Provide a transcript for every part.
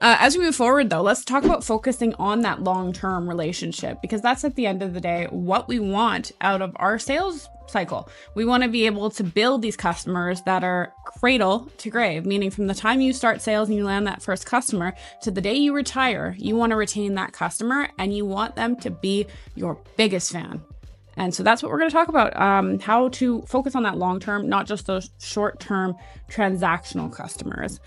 As we move forward, though, let's talk about focusing on that long-term relationship, because that's at the end of the day what we want out of our sales cycle. We want to be able to build these customers that are cradle to grave, meaning from the time you start sales and you land that first customer to the day you retire, you want to retain that customer and you want them to be your biggest fan. And so that's what we're going to talk about, how to focus on that long-term, not just those short-term transactional customers.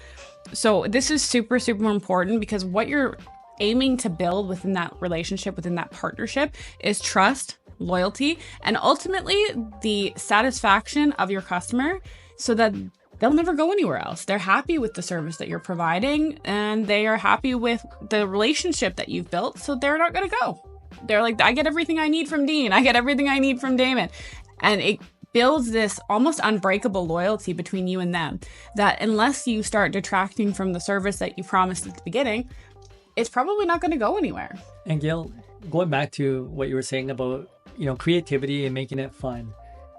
So this is super, super important, because what you're aiming to build within that relationship, within that partnership, is trust, loyalty, and ultimately the satisfaction of your customer, so that they'll never go anywhere else. They're happy with the service that you're providing and they are happy with the relationship that you've built. So they're not going to go. They're like, I get everything I need from Dean. I get everything I need from Damon. And it builds this almost unbreakable loyalty between you and them, that unless you start detracting from the service that you promised at the beginning, it's probably not going to go anywhere. And Gail, going back to what you were saying about, creativity and making it fun.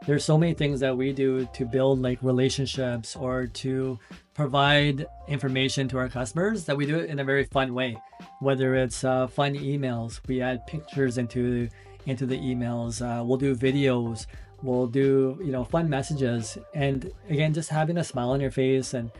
There's so many things that we do to build like relationships or to provide information to our customers, that we do it in a very fun way. Whether it's fun emails, we add pictures into the emails. We'll do videos. We'll do fun messages. And again, just having a smile on your face and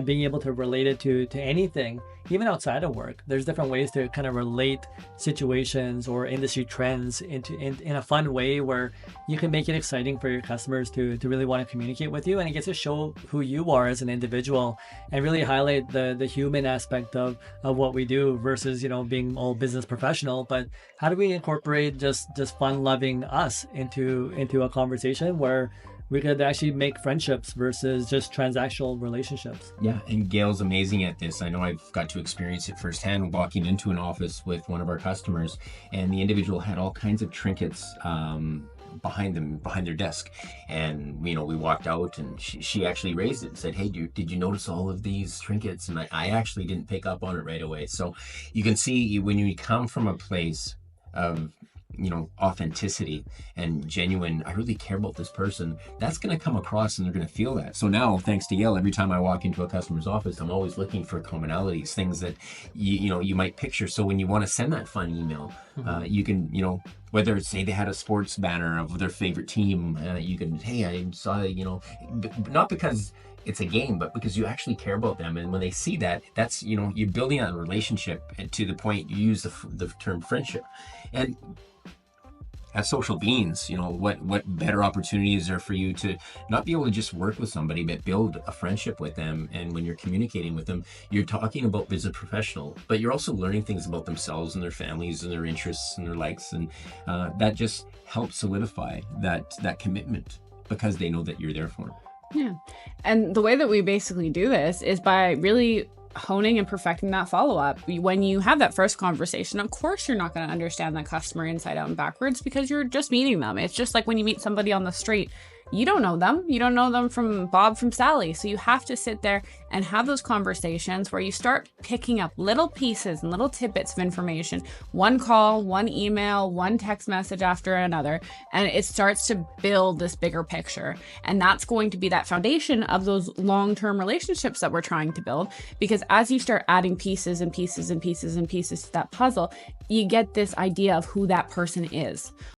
being able to relate it to anything, even outside of work. There's different ways to kind of relate situations or industry trends in a fun way where you can make it exciting for your customers to really want to communicate with you. And it gets to show who you are as an individual and really highlight the human aspect of what we do versus, being all business professional. But how do we incorporate just fun loving us into a conversation where we could actually make friendships versus just transactional relationships? Yeah, and Gail's amazing at this. I know I've got to experience it firsthand walking into an office with one of our customers, and the individual had all kinds of trinkets behind their desk. And, we walked out and she actually raised it and said, hey, did you notice all of these trinkets? And I actually didn't pick up on it right away. So you can see when you come from a place of authenticity and genuine, I really care about this person, that's going to come across and they're going to feel that. So now, thanks to Gail, every time I walk into a customer's office, I'm always looking for commonalities, things that you might picture. So when you want to send that fun email, you can, whether it's, say they had a sports banner of their favorite team, you can, hey, I saw, not because it's a game, but because you actually care about them. And when they see that, that's, you're building a relationship, and to the point you use the term friendship. And as social beings, what better opportunity is there for you to not be able to just work with somebody, but build a friendship with them? And when you're communicating with them, you're talking about business professional, but you're also learning things about themselves and their families and their interests and their likes. And that just helps solidify that commitment, because they know that you're there for them. Yeah. And the way that we basically do this is by really honing and perfecting that follow-up. When you have that first conversation, of course, you're not going to understand that customer inside out and backwards, because you're just meeting them. It's just like when you meet somebody on the street, you don't know them. You don't know them from Bob from Sally. So you have to sit there and have those conversations where you start picking up little pieces and little tidbits of information, one call, one email, one text message after another, and it starts to build this bigger picture. And that's going to be that foundation of those long-term relationships that we're trying to build, because as you start adding pieces and pieces and pieces and pieces to that puzzle, you get this idea of who that person is.